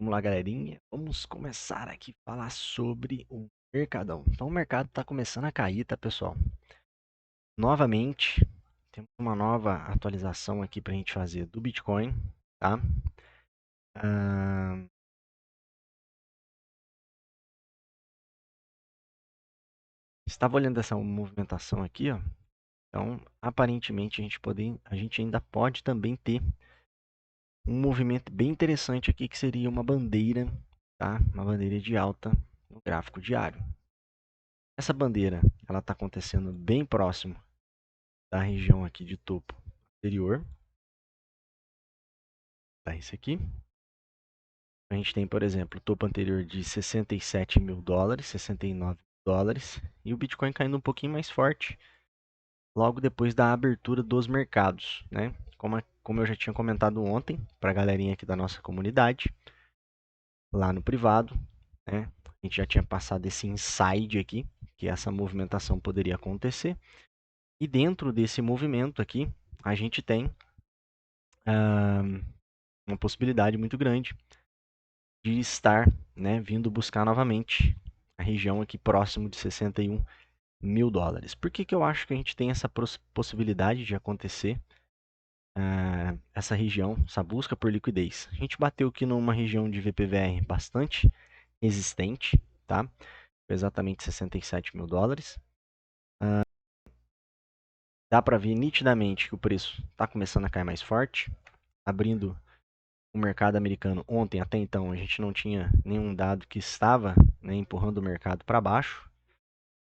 Vamos lá, galerinha. Vamos começar aqui a falar sobre o mercadão. Então, o mercado está começando a cair, tá, pessoal? Novamente, temos uma nova atualização aqui para a gente fazer do Bitcoin, tá? Estava olhando essa movimentação aqui, ó. Então, aparentemente, a gente ainda pode também ter um movimento bem interessante aqui, que seria uma bandeira, tá? Uma bandeira de alta no gráfico diário. Essa bandeira, ela está acontecendo bem próximo da região aqui de topo anterior, tá? Esse aqui. A gente tem, por exemplo, o topo anterior de 67 mil dólares, 69 mil dólares, e o Bitcoin caindo um pouquinho mais forte logo depois da abertura dos mercados, né? Como eu já tinha comentado ontem para a galerinha aqui da nossa comunidade, lá no privado, né? A gente já tinha passado esse insight aqui, que essa movimentação poderia acontecer. E dentro desse movimento aqui, a gente tem uma possibilidade muito grande de estar, né, vindo buscar novamente a região aqui próximo de 61 mil dólares. Por que eu acho que a gente tem essa possibilidade de acontecer essa região, essa busca por liquidez? A gente bateu aqui numa região de VPVR bastante resistente, tá? Exatamente 67 mil dólares. Dá para ver nitidamente que o preço está começando a cair mais forte, abrindo o mercado americano. Ontem, até então, a gente não tinha nenhum dado que estava, né, empurrando o mercado para baixo.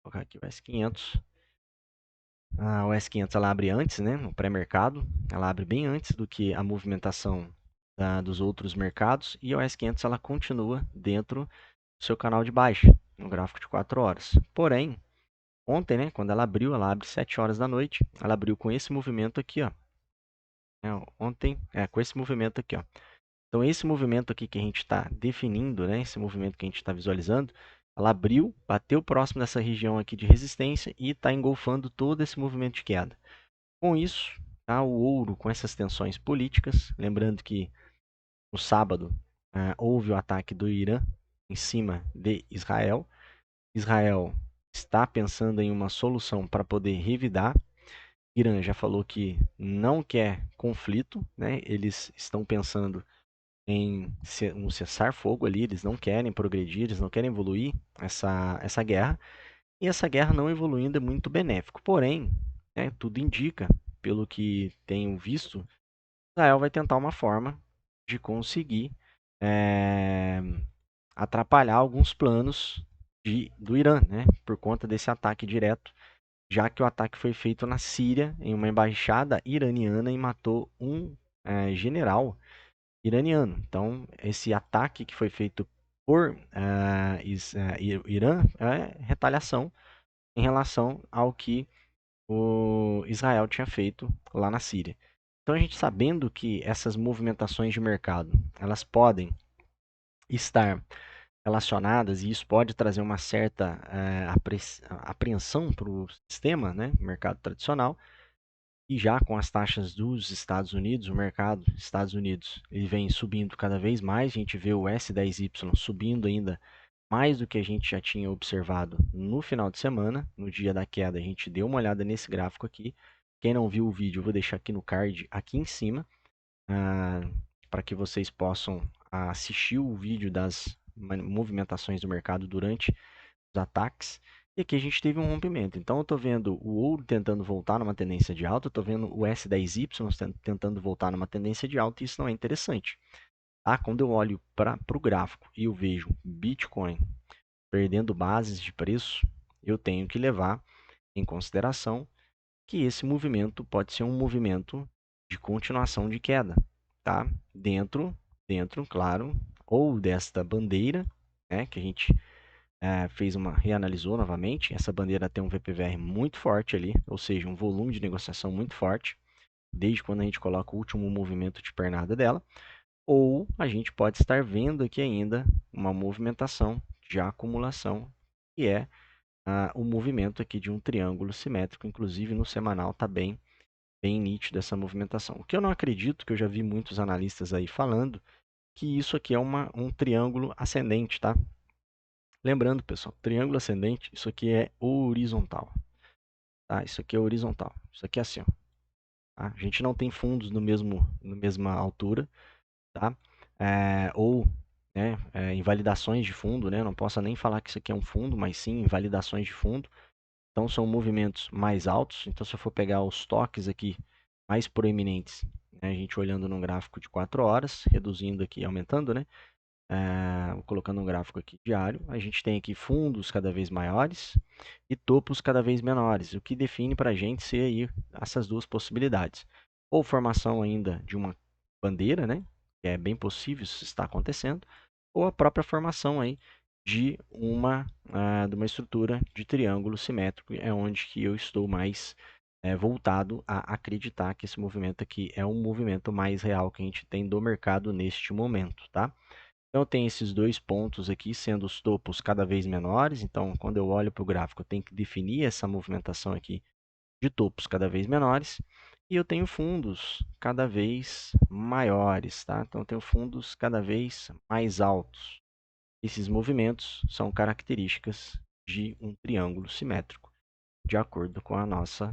Vou colocar aqui o S500. O S500 ela abre antes, né, no pré-mercado. Ela abre bem antes do que a movimentação dos outros mercados. E a S500 ela continua dentro do seu canal de baixa, no gráfico de 4 horas. Porém, ontem, né, quando ela abriu, ela abre 7 horas da noite. Ela abriu com esse movimento aqui, ó. Ontem, com esse movimento aqui, ó. Então, esse movimento aqui que a gente está definindo, né, esse movimento que a gente está visualizando, ela abriu, bateu próximo dessa região aqui de resistência e está engolfando todo esse movimento de queda. Com isso, tá, o ouro com essas tensões políticas, lembrando que no sábado houve o ataque do Irã em cima de Israel. Israel está pensando em uma solução para poder revidar. Irã já falou que não quer conflito, né? Eles estão pensando em um cessar-fogo ali, eles não querem progredir, eles não querem evoluir essa guerra, e essa guerra não evoluindo é muito benéfico. Porém, né, tudo indica, pelo que tenho visto, Israel vai tentar uma forma de conseguir atrapalhar alguns planos do Irã, né, por conta desse ataque direto, já que o ataque foi feito na Síria, em uma embaixada iraniana, e matou um general iraniano. Então, esse ataque que foi feito por Irã é retaliação em relação ao que o Israel tinha feito lá na Síria. Então, a gente sabendo que essas movimentações de mercado, elas podem estar relacionadas, e isso pode trazer uma certa apreensão para o sistema, né, mercado tradicional. E já com as taxas dos Estados Unidos, o mercado Estados Unidos ele vem subindo cada vez mais. A gente vê o S10Y subindo ainda mais do que a gente já tinha observado no final de semana. No dia da queda, a gente deu uma olhada nesse gráfico aqui. Quem não viu o vídeo, eu vou deixar aqui no card, aqui em cima, para que vocês possam assistir o vídeo das movimentações do mercado durante os ataques. E aqui a gente teve um rompimento. Então, eu estou vendo o ouro tentando voltar numa tendência de alta, eu estou vendo o S10Y tentando voltar numa tendência de alta, e isso não é interessante. Tá? Quando eu olho para o gráfico e eu vejo Bitcoin perdendo bases de preço, eu tenho que levar em consideração que esse movimento pode ser um movimento de continuação de queda, tá? Dentro, claro, ou desta bandeira, né, que a gente reanalisou novamente. Essa bandeira tem um VPVR muito forte ali, ou seja, um volume de negociação muito forte, desde quando a gente coloca o último movimento de pernada dela. Ou a gente pode estar vendo aqui ainda uma movimentação de acumulação, que é o movimento aqui de um triângulo simétrico. Inclusive no semanal está bem nítido essa movimentação. O que eu não acredito, que eu já vi muitos analistas aí falando, que isso aqui é um triângulo ascendente, tá? Lembrando, pessoal, triângulo ascendente, isso aqui é horizontal, tá? Isso aqui é horizontal. Isso aqui é assim, ó. Tá? A gente não tem fundos na mesma altura, tá? Ou invalidações de fundo, né? Não posso nem falar que isso aqui é um fundo, mas sim invalidações de fundo. Então são movimentos mais altos. Então se eu for pegar os toques aqui mais proeminentes, né? A gente olhando num gráfico de 4 horas, reduzindo aqui, aumentando, né? Colocando um gráfico aqui diário, a gente tem aqui fundos cada vez maiores e topos cada vez menores, o que define para a gente ser aí essas duas possibilidades. Ou formação ainda de uma bandeira, né? Que é bem possível isso está acontecendo, ou a própria formação aí de uma estrutura de triângulo simétrico, é onde que eu estou mais voltado a acreditar que esse movimento aqui é um movimento mais real que a gente tem do mercado neste momento, tá? Então, tem esses dois pontos aqui, sendo os topos cada vez menores. Então, quando eu olho para o gráfico, eu tenho que definir essa movimentação aqui de topos cada vez menores. E eu tenho fundos cada vez maiores, tá? Então, eu tenho fundos cada vez mais altos. Esses movimentos são características de um triângulo simétrico, de acordo com a nossa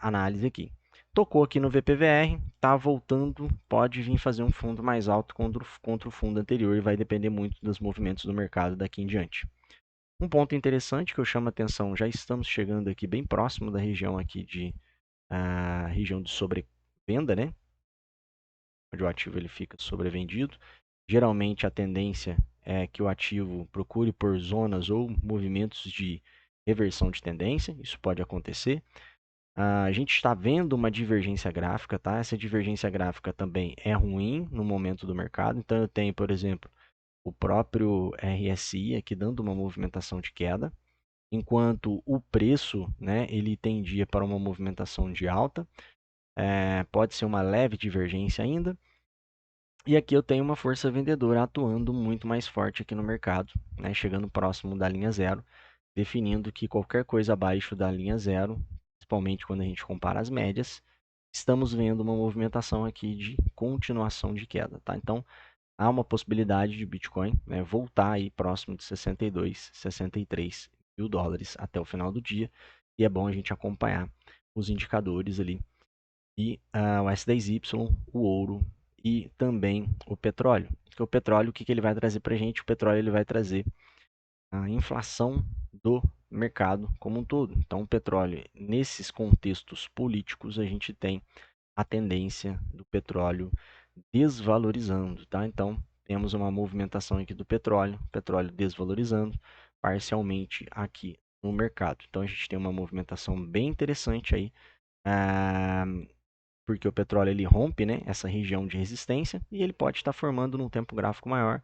análise aqui. Tocou aqui no VPVR, está voltando, pode vir fazer um fundo mais alto contra o fundo anterior e vai depender muito dos movimentos do mercado daqui em diante. Um ponto interessante que eu chamo a atenção, já estamos chegando aqui bem próximo da região aqui região de sobrevenda, né? Onde o ativo ele fica sobrevendido. Geralmente a tendência é que o ativo procure por zonas ou movimentos de reversão de tendência, isso pode acontecer. A gente está vendo uma divergência gráfica, tá? Essa divergência gráfica também é ruim no momento do mercado. Então, eu tenho, por exemplo, o próprio RSI aqui dando uma movimentação de queda, enquanto o preço, né, ele tendia para uma movimentação de alta. Pode ser uma leve divergência ainda. E aqui eu tenho uma força vendedora atuando muito mais forte aqui no mercado, né, chegando próximo da linha zero, definindo que qualquer coisa abaixo da linha zero, principalmente quando a gente compara as médias, estamos vendo uma movimentação aqui de continuação de queda, tá? Então, há uma possibilidade de Bitcoin, né, voltar aí próximo de 62, 63 mil dólares até o final do dia, e é bom a gente acompanhar os indicadores ali, e o S10Y, o ouro e também o petróleo. Porque o petróleo, o que ele vai trazer para a gente? O petróleo ele vai trazer a inflação do mercado como um todo. Então, o petróleo, nesses contextos políticos, a gente tem a tendência do petróleo desvalorizando, tá? Então, temos uma movimentação aqui do petróleo desvalorizando parcialmente aqui no mercado. Então, a gente tem uma movimentação bem interessante aí, porque o petróleo ele rompe, né, essa região de resistência e ele pode estar formando num tempo gráfico maior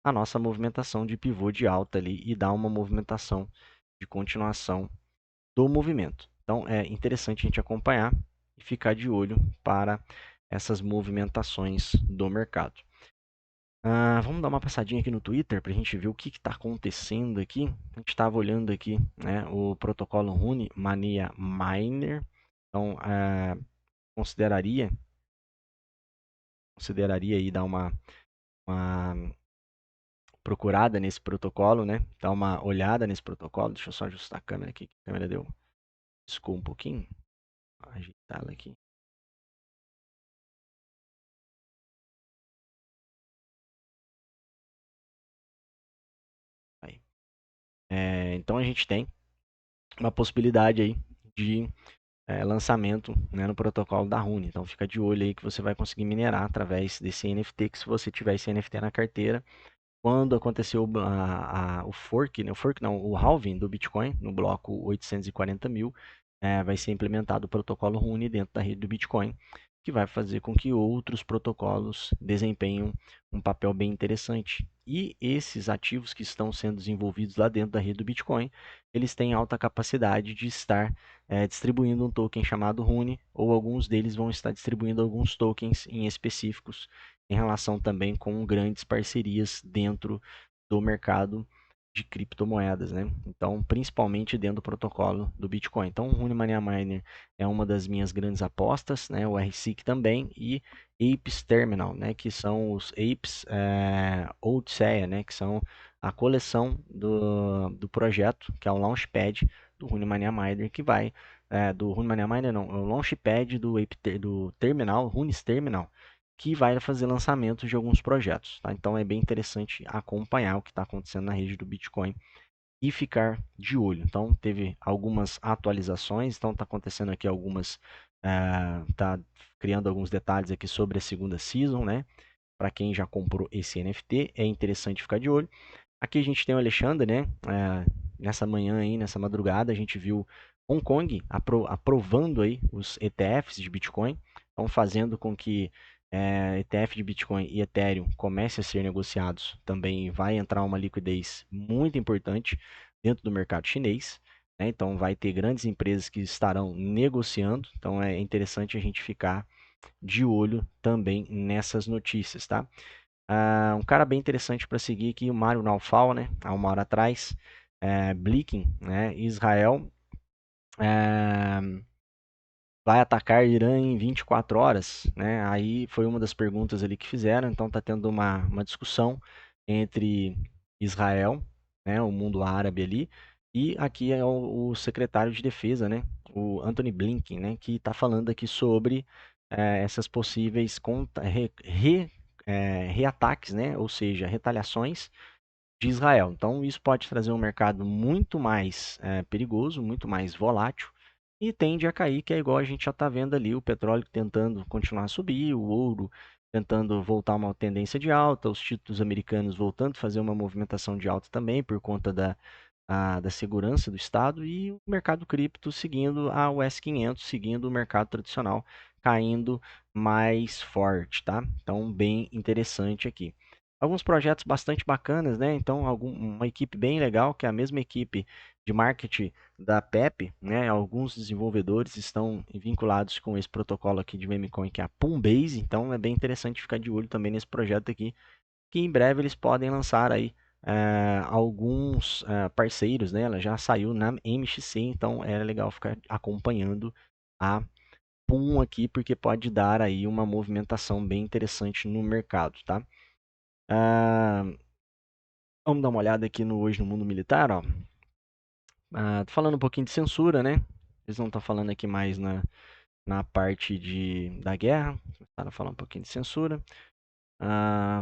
a nossa movimentação de pivô de alta ali e dar uma movimentação de continuação do movimento. Então é interessante a gente acompanhar e ficar de olho para essas movimentações do mercado. Vamos dar uma passadinha aqui no Twitter para a gente ver o que está acontecendo aqui. A gente estava olhando aqui, né, o protocolo Rune Mania Miner. Então, consideraria aí dar uma procurada nesse protocolo, né? Dar uma olhada nesse protocolo. Deixa eu só ajustar a câmera aqui. A câmera deu piscou um pouquinho. Vou ajeitar ela aqui. Aí. Então a gente tem uma possibilidade aí de lançamento, né, no protocolo da Rune. Então fica de olho aí que você vai conseguir minerar através desse NFT, que se você tiver esse NFT na carteira, quando aconteceu o fork, né, o halving do Bitcoin no bloco 840 mil, vai ser implementado o protocolo Rune dentro da rede do Bitcoin, que vai fazer com que outros protocolos desempenhem um papel bem interessante. E esses ativos que estão sendo desenvolvidos lá dentro da rede do Bitcoin, eles têm alta capacidade de estar distribuindo um token chamado Rune, ou alguns deles vão estar distribuindo alguns tokens em específicos em relação também com grandes parcerias dentro do mercado de criptomoedas, né? Então, principalmente dentro do protocolo do Bitcoin. Então, o Honeyman Miner é uma das minhas grandes apostas, né? O RSIC também e Apes Terminal, né? Que são os Apes Odisseia, né? Que são a coleção do projeto, que é o Launchpad do Honeyman Miner, que vai do Honeyman Miner não, é o Launchpad do Terminal, Runes Terminal, que vai fazer lançamentos de alguns projetos. Tá? Então é bem interessante acompanhar o que está acontecendo na rede do Bitcoin e ficar de olho. Então teve algumas atualizações, então está acontecendo aqui algumas, está criando alguns detalhes aqui sobre a segunda season, né? Para quem já comprou esse NFT, é interessante ficar de olho. Aqui a gente tem o Alexandre, né? Nessa manhã aí, nessa madrugada, a gente viu Hong Kong aprovando aí os ETFs de Bitcoin, então fazendo com que ETF de Bitcoin e Ethereum comecem a ser negociados. Também vai entrar uma liquidez muito importante dentro do mercado chinês, né? Então vai ter grandes empresas que estarão negociando, então é interessante a gente ficar de olho também nessas notícias, tá? Um cara bem interessante para seguir aqui, o Mário Naufal, né? Há uma hora atrás, Blinken, né? Israel vai atacar Irã em 24 horas, né? Aí foi uma das perguntas ali que fizeram, então está tendo uma discussão entre Israel, né? O mundo árabe ali, e aqui é o secretário de defesa, né? O Anthony Blinken, né? Que está falando aqui sobre essas possíveis reataques, né? Ou seja, retaliações de Israel. Então, isso pode trazer um mercado muito mais perigoso, muito mais volátil e tende a cair, que é igual a gente já está vendo ali, o petróleo tentando continuar a subir, o ouro tentando voltar a uma tendência de alta, os títulos americanos voltando a fazer uma movimentação de alta também por conta da segurança do Estado e o mercado cripto seguindo a US 500, seguindo o mercado tradicional, caindo mais forte, tá? Então, bem interessante aqui. Alguns projetos bastante bacanas, né? Então, uma equipe bem legal, que é a mesma equipe de marketing da PEP, né? Alguns desenvolvedores estão vinculados com esse protocolo aqui de memecoin, que é a Pumbase. Então, é bem interessante ficar de olho também nesse projeto aqui, que em breve eles podem lançar aí alguns parceiros, né? Ela já saiu na MXC, então é legal ficar acompanhando a PUM aqui, porque pode dar aí uma movimentação bem interessante no mercado, tá? Vamos dar uma olhada aqui no Hoje no Mundo Militar, ó. Tô falando um pouquinho de censura, né? Eles não estão falando aqui mais na parte da guerra. Começaram a falar um pouquinho de censura.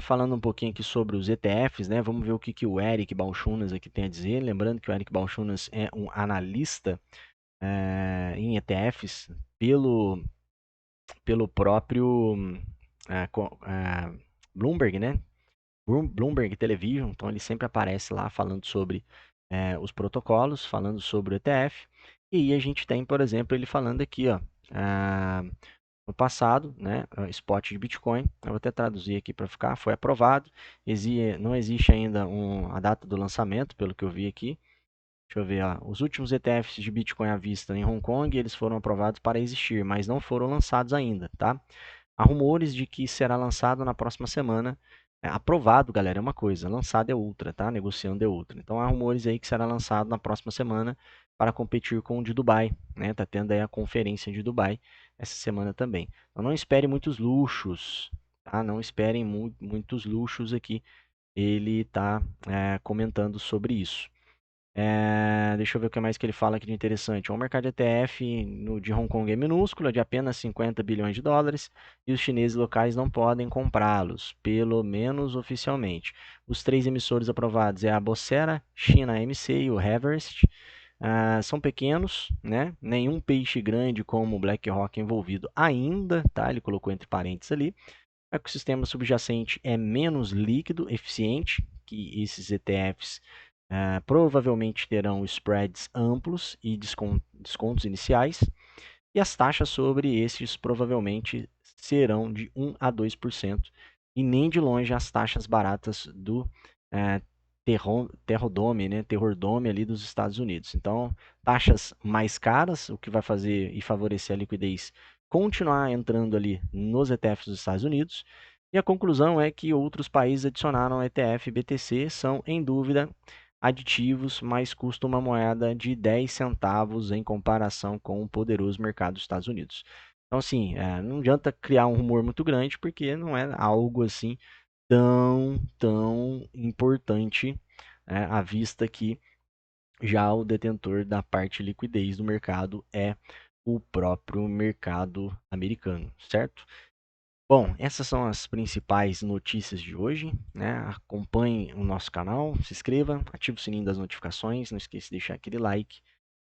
Falando um pouquinho aqui sobre os ETFs, né? Vamos ver o que o Eric Balchunas aqui tem a dizer. Lembrando que o Eric Balchunas é um analista em ETFs pelo próprio Bloomberg, né? Bloomberg Television, então ele sempre aparece lá falando sobre os protocolos, falando sobre o ETF. E aí a gente tem, por exemplo, ele falando aqui, ó, no passado, né, spot de Bitcoin, eu vou até traduzir aqui para ficar, foi aprovado, não existe ainda a data do lançamento, pelo que eu vi aqui. Deixa eu ver, ó, os últimos ETFs de Bitcoin à vista em Hong Kong, eles foram aprovados para existir, mas não foram lançados ainda, tá? Há rumores de que será lançado na próxima semana. Aprovado, galera, é uma coisa, lançado é outra, tá? Negociando é outra. Então há rumores aí que será lançado na próxima semana para competir com o de Dubai, né? Tá tendo aí a conferência de Dubai essa semana também. Então não espere muitos luxos, tá? Não esperem muitos luxos aqui. Ele está comentando sobre isso. Deixa eu ver o que mais que ele fala aqui de interessante. O mercado de ETF de Hong Kong é minúsculo, é de apenas 50 bilhões de dólares, e os chineses locais não podem comprá-los, pelo menos oficialmente. Os 3 emissores aprovados é a Bocera, China MC e o Everest. São pequenos, né? Nenhum peixe grande como o BlackRock envolvido ainda, tá? Ele colocou entre parênteses ali. O ecossistema subjacente é menos líquido, eficiente que esses ETFs. Provavelmente terão spreads amplos e descontos iniciais, e as taxas sobre esses provavelmente serão de 1 a 2%, e nem de longe as taxas baratas do Terrordome ali dos Estados Unidos. Então, taxas mais caras, o que vai fazer e favorecer a liquidez continuar entrando ali nos ETFs dos Estados Unidos. E a conclusão é que outros países adicionaram ETF e BTC, são em dúvida aditivos, mas custa uma moeda de 10 centavos em comparação com o poderoso mercado dos Estados Unidos. Então, assim, não adianta criar um rumor muito grande, porque não é algo assim tão importante, né, à vista que já o detentor da parte de liquidez do mercado é o próprio mercado americano, certo? Bom, essas são as principais notícias de hoje, né? Acompanhe o nosso canal, se inscreva, ative o sininho das notificações, não esqueça de deixar aquele like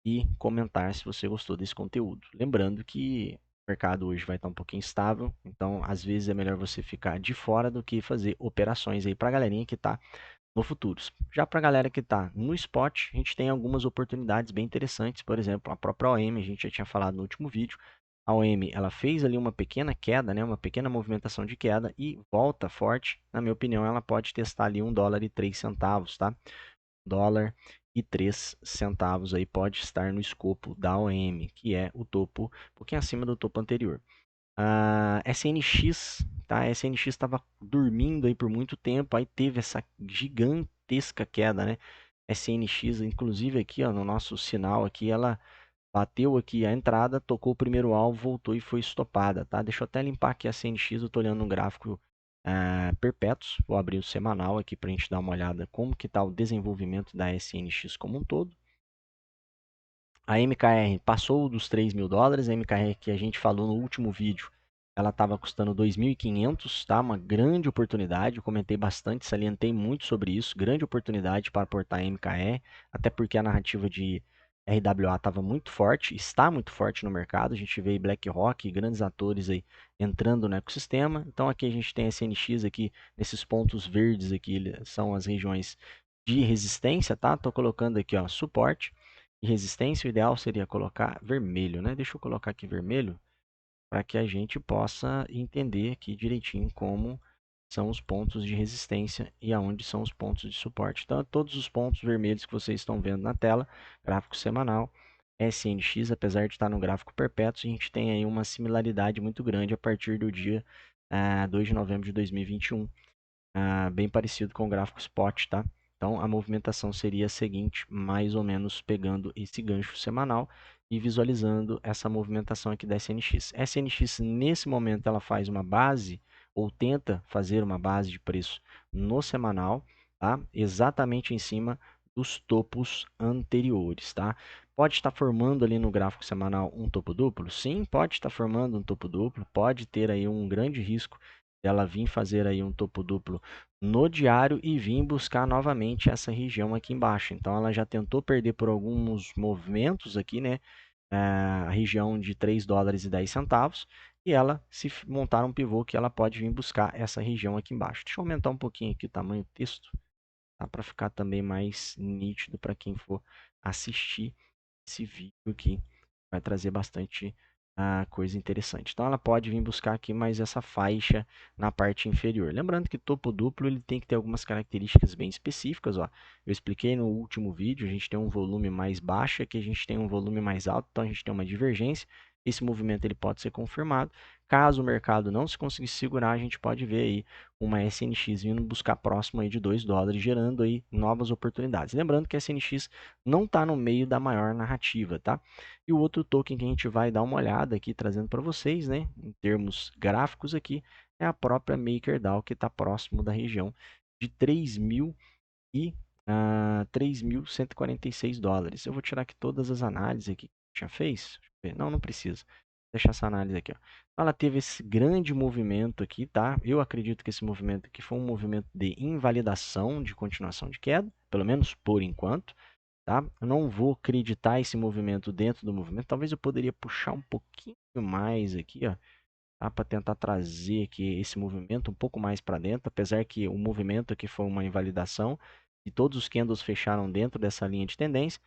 e comentar se você gostou desse conteúdo. Lembrando que o mercado hoje vai estar um pouquinho instável, então às vezes é melhor você ficar de fora do que fazer operações aí para a galerinha que está no futuros. Já para a galera que está no spot, a gente tem algumas oportunidades bem interessantes, por exemplo, a própria OM, a gente já tinha falado no último vídeo. A OM, ela fez ali uma pequena queda, né, uma pequena movimentação de queda e volta forte. Na minha opinião, ela pode testar ali $1,03, tá? Dólar e 3 centavos aí pode estar no escopo da OM, que é o topo, um pouquinho acima do topo anterior. A SNX, tá? A SNX estava dormindo aí por muito tempo, aí teve essa gigantesca queda, né? SNX, inclusive aqui, ó, no nosso sinal aqui, ela bateu aqui a entrada, tocou o primeiro alvo, voltou e foi estopada, tá? Deixa eu até limpar aqui a SNX, eu tô olhando no gráfico perpétuos, vou abrir o semanal aqui para a gente dar uma olhada como que está o desenvolvimento da SNX como um todo. A MKR passou dos $3.000, a MKR que a gente falou no último vídeo, ela estava custando 2.500, tá? Uma grande oportunidade, eu comentei bastante, salientei muito sobre isso, grande oportunidade para aportar a MKR, até porque a narrativa de RWA estava muito forte, está muito forte no mercado, a gente vê BlackRock e grandes atores aí entrando no ecossistema, então aqui a gente tem a SNX aqui, nesses pontos verdes aqui, são as regiões de resistência, tá? Tô colocando aqui, ó, suporte, e resistência, o ideal seria colocar vermelho, né? Deixa eu colocar aqui vermelho para que a gente possa entender aqui direitinho como são os pontos de resistência e aonde são os pontos de suporte. Então, todos os pontos vermelhos que vocês estão vendo na tela, gráfico semanal, SNX, apesar de estar no gráfico perpétuo, a gente tem aí uma similaridade muito grande a partir do dia 2 de novembro de 2021, bem parecido com o gráfico spot, tá? Então, a movimentação seria a seguinte, mais ou menos pegando esse gancho semanal e visualizando essa movimentação aqui da SNX. A SNX, nesse momento, ela faz uma base, ou tenta fazer uma base de preço no semanal, tá? Exatamente em cima dos topos anteriores, tá? Pode estar formando ali no gráfico semanal um topo duplo? Sim, pode estar formando um topo duplo, pode ter aí um grande risco dela vir fazer aí um topo duplo no diário e vir buscar novamente essa região aqui embaixo. Então ela já tentou perder por alguns movimentos aqui, né? A região de $3,10 e ela se montar um pivô que ela pode vir buscar essa região aqui embaixo. Deixa eu aumentar um pouquinho aqui o tamanho do texto, tá? Para ficar também mais nítido para quem for assistir esse vídeo aqui. Vai trazer bastante coisa interessante. Então ela pode vir buscar aqui mais essa faixa na parte inferior. Lembrando que topo duplo ele tem que ter algumas características bem específicas. Ó. Eu expliquei no último vídeo, a gente tem um volume mais baixo, aqui a gente tem um volume mais alto, então a gente tem uma divergência. Esse movimento ele pode ser confirmado. Caso o mercado não se conseguir segurar, a gente pode ver aí uma SNX vindo buscar próximo aí de $2, gerando aí novas oportunidades. Lembrando que a SNX não está no meio da maior narrativa, tá? E o outro token que a gente vai dar uma olhada aqui, trazendo para vocês, né, em termos gráficos aqui, é a própria MakerDAO, que está próximo da região de 3.000 e $3.146. Eu vou tirar aqui todas as análises aqui que já fez. Não, não precisa. Deixar essa análise aqui, ó. Ela teve esse grande movimento aqui, tá? Eu acredito que esse movimento aqui foi um movimento de invalidação de continuação de queda, pelo menos por enquanto, tá? Eu não vou acreditar esse movimento dentro do movimento. Talvez eu poderia puxar um pouquinho mais aqui, ó, tá? Para tentar trazer aqui esse movimento um pouco mais para dentro, apesar que o movimento aqui foi uma invalidação e todos os candles fecharam dentro dessa linha de tendência.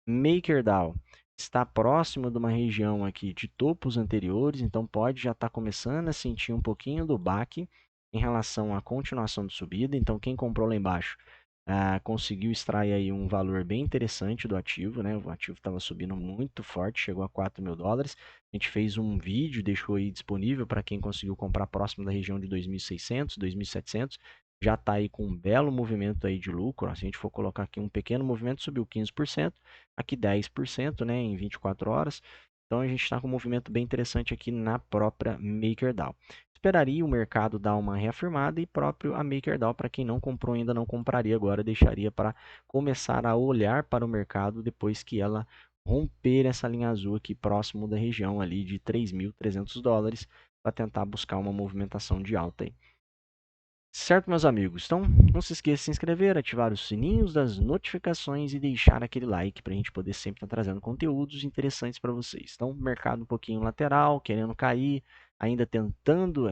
MakerDAO está próximo de uma região aqui de topos anteriores, então pode já estar começando a sentir um pouquinho do baque em relação à continuação de subida. Então quem comprou lá embaixo conseguiu extrair aí um valor bem interessante do ativo, né? O ativo estava subindo muito forte, chegou a $4.000. A gente fez um vídeo, deixou aí disponível para quem conseguiu comprar próximo da região de 2.600, 2.700. já está aí com um belo movimento aí de lucro. Ó, se a gente for colocar aqui um pequeno movimento, subiu 15%, aqui 10%, né, em 24 horas. Então a gente está com um movimento bem interessante aqui na própria MakerDAO. Esperaria o mercado dar uma reafirmada e próprio a MakerDAO, para quem não comprou ainda, não compraria agora, deixaria para começar a olhar para o mercado depois que ela romper essa linha azul aqui próximo da região ali de 3.300 dólares para tentar buscar uma movimentação de alta aí. Certo, meus amigos? Então, não se esqueça de se inscrever, ativar os sininhos das notificações e deixar aquele like para a gente poder sempre estar trazendo conteúdos interessantes para vocês. Então, mercado um pouquinho lateral, querendo cair, ainda tentando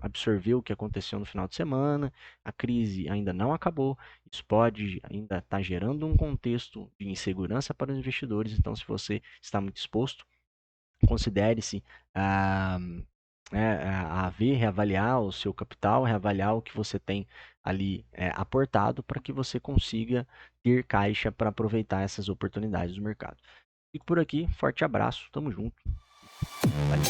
absorver o que aconteceu no final de semana. A crise ainda não acabou. Isso pode ainda estar gerando um contexto de insegurança para os investidores. Então, se você está muito exposto, considere-se a ver, reavaliar o seu capital, reavaliar o que você tem ali aportado para que você consiga ter caixa para aproveitar essas oportunidades do mercado. Fico por aqui, forte abraço, tamo junto. Valeu.